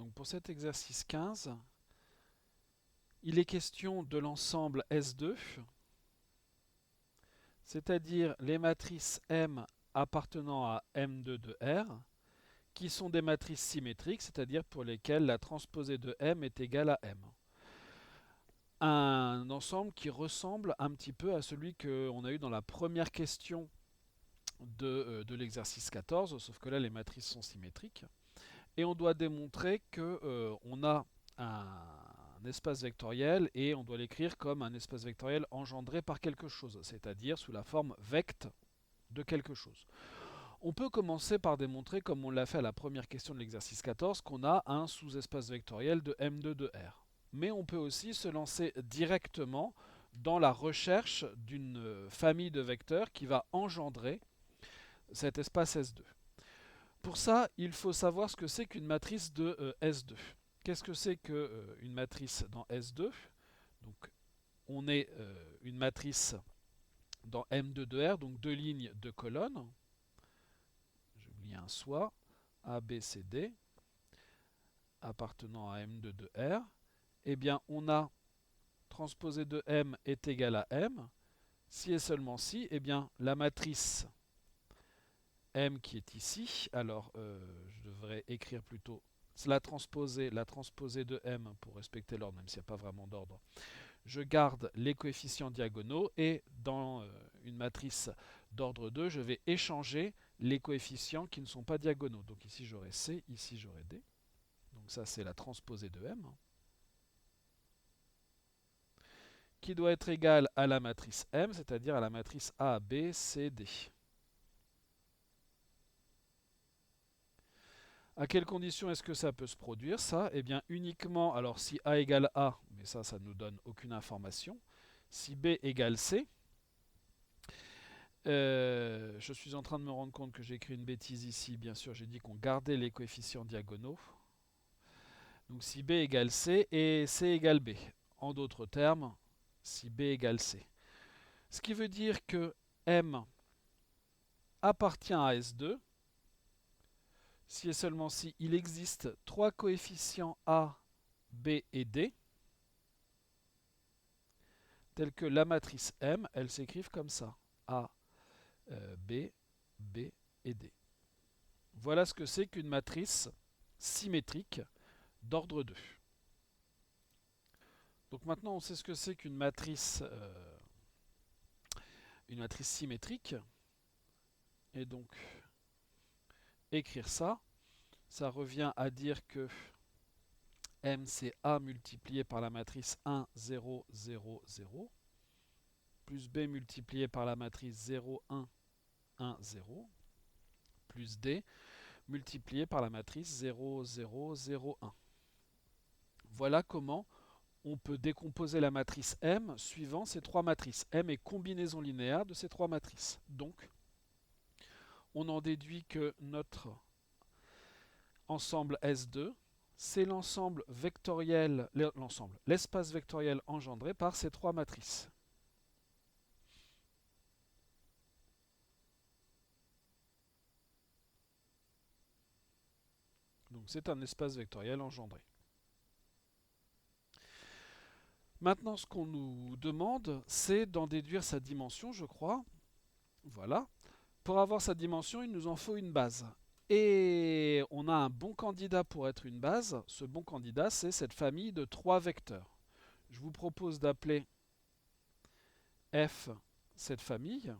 Donc pour cet exercice 15, il est question de l'ensemble S2, c'est-à-dire les matrices M appartenant à M2 de R, qui sont des matrices symétriques, c'est-à-dire pour lesquelles la transposée de M est égale à M. Un ensemble qui ressemble un petit peu à celui qu'on a eu dans la première question de l'exercice 14, sauf que là les matrices sont symétriques. Et on doit démontrer qu'on a un espace vectoriel et on doit l'écrire comme un espace vectoriel engendré par quelque chose, c'est-à-dire sous la forme vect de quelque chose. On peut commencer par démontrer, comme on l'a fait à la première question de l'exercice 14, qu'on a un sous-espace vectoriel de M2 de R. Mais on peut aussi se lancer directement dans la recherche d'une famille de vecteurs qui va engendrer cet espace S2. Pour ça, il faut savoir ce que c'est qu'une matrice de S2. Qu'est-ce que c'est qu'une matrice dans S2? Donc, on est une matrice dans M2 de R, donc deux lignes, deux colonnes. J'oublie un soit, A, B, C, D, appartenant à M2 de R. Eh bien, on a transposé de M est égal à M. Si et seulement si, eh bien, la matrice M qui est ici, alors je devrais écrire plutôt la transposée de M pour respecter l'ordre, même s'il n'y a pas vraiment d'ordre. Je garde les coefficients diagonaux et dans une matrice d'ordre 2, je vais échanger les coefficients qui ne sont pas diagonaux. Donc ici j'aurai C, ici j'aurai D. Donc ça c'est la transposée de M, qui doit être égale à la matrice M, c'est-à-dire à la matrice A, B, C, D. À quelles conditions est-ce que ça peut se produire, ça? Eh bien, uniquement, alors si A égale A, mais ça ne nous donne aucune information. Si B égale C, je suis en train de me rendre compte que j'ai écrit une bêtise ici. Bien sûr, j'ai dit qu'on gardait les coefficients diagonaux. Donc si B égale C et C égale B. En d'autres termes, si B égale C. Ce qui veut dire que M appartient à S2, si et seulement si il existe trois coefficients A, B et D, tels que la matrice M, elles s'écrivent comme ça. A, B, B et D. Voilà ce que c'est qu'une matrice symétrique d'ordre 2. Donc maintenant on sait ce que c'est qu'une matrice symétrique. Et donc écrire ça, ça revient à dire que M c'est A multiplié par la matrice 1, 0, 0, 0, plus B multiplié par la matrice 0, 1, 1, 0, plus D multiplié par la matrice 0, 0, 0, 1. Voilà comment on peut décomposer la matrice M suivant ces trois matrices. M est combinaison linéaire de ces trois matrices. Donc, on en déduit que notre ensemble S2, c'est l'ensemble vectoriel, l'espace vectoriel engendré par ces trois matrices. Donc c'est un espace vectoriel engendré. Maintenant, ce qu'on nous demande, c'est d'en déduire sa dimension, je crois. Voilà. Pour avoir sa dimension, il nous en faut une base. Et on a un bon candidat pour être une base. Ce bon candidat, c'est cette famille de trois vecteurs. Je vous propose d'appeler F cette famille.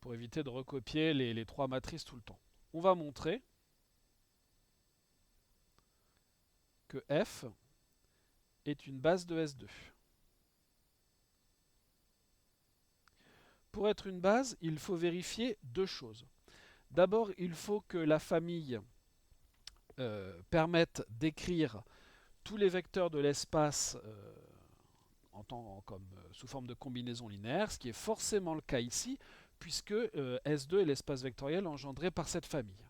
Pour éviter de recopier les trois matrices tout le temps. On va montrer que F est une base de S2. Pour être une base, il faut vérifier deux choses. D'abord, il faut que la famille permette d'écrire tous les vecteurs de l'espace sous forme de combinaison linéaire, ce qui est forcément le cas ici, puisque S2 est l'espace vectoriel engendré par cette famille.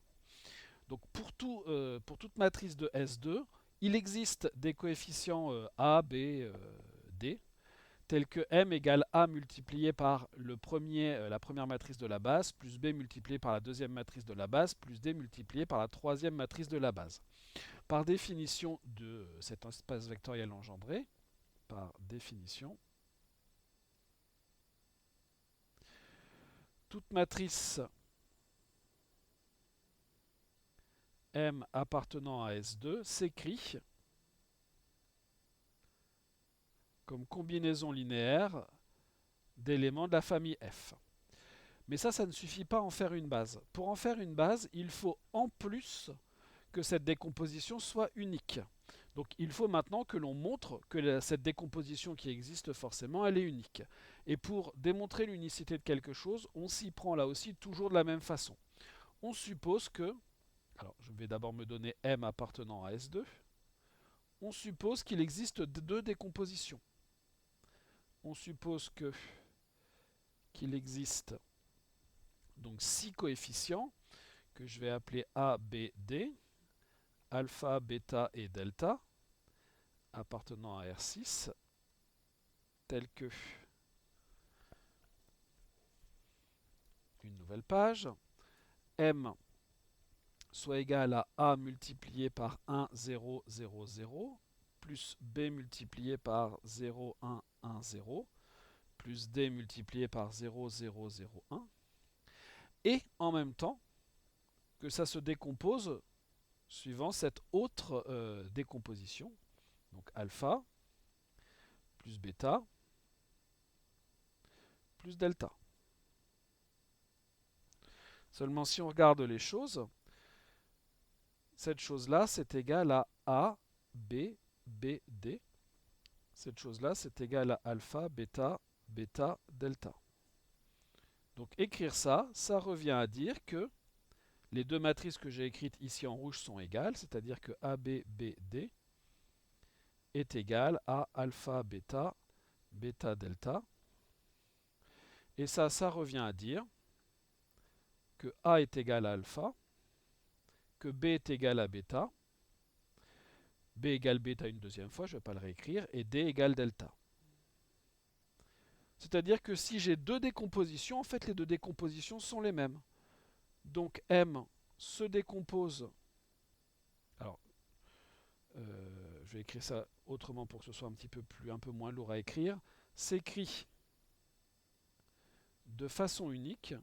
Donc pour toute matrice de S2, il existe des coefficients A, B, D, tel que M égale A multiplié par la première matrice de la base, plus B multiplié par la deuxième matrice de la base, plus D multiplié par la troisième matrice de la base. Par définition de cet espace vectoriel engendré, par définition, toute matrice M appartenant à S2 s'écrit comme combinaison linéaire d'éléments de la famille F. Mais ça ne suffit pas à en faire une base. Pour en faire une base, il faut en plus que cette décomposition soit unique. Donc il faut maintenant que l'on montre que cette décomposition qui existe forcément, elle est unique. Et pour démontrer l'unicité de quelque chose, on s'y prend là aussi toujours de la même façon. On suppose que, alors je vais d'abord me donner M appartenant à S2, on suppose qu'il existe deux décompositions. On suppose qu'il existe donc 6 coefficients que je vais appeler A, B, D, alpha, bêta et delta, appartenant à R6, tels que une nouvelle page, M soit égal à A multiplié par 1, 0, 0, 0, plus B multiplié par 0, 1, 1, 0, plus D multiplié par 0, 0, 0, 1, et en même temps que ça se décompose suivant cette autre décomposition, donc alpha plus bêta plus delta. Seulement si on regarde les choses, cette chose-là c'est égal à A, B, B, D. Cette chose-là c'est égal à alpha, bêta, bêta, delta. Donc écrire ça, ça revient à dire que les deux matrices que j'ai écrites ici en rouge sont égales, c'est-à-dire que AB, BD est égal à alpha, bêta, bêta, delta. Et ça revient à dire que A est égal à alpha, que B est égal à bêta, B égale bêta une deuxième fois, je ne vais pas le réécrire, et D égale delta. C'est-à-dire que si j'ai deux décompositions, en fait les deux décompositions sont les mêmes. Donc M se décompose. Alors, je vais écrire ça autrement pour que ce soit un peu moins lourd à écrire. S'écrit de façon unique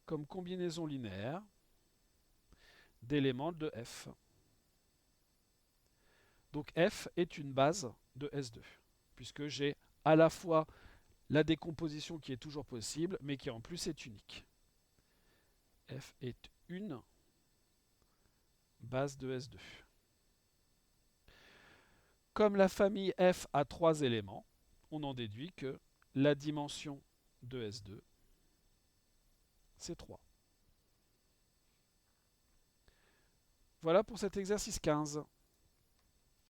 comme combinaison linéaire d'éléments de F. Donc F est une base de S2, puisque j'ai à la fois la décomposition qui est toujours possible, mais qui en plus est unique. F est une base de S2. Comme la famille F a 3 éléments, on en déduit que la dimension de S2, c'est 3. Voilà pour cet exercice 15.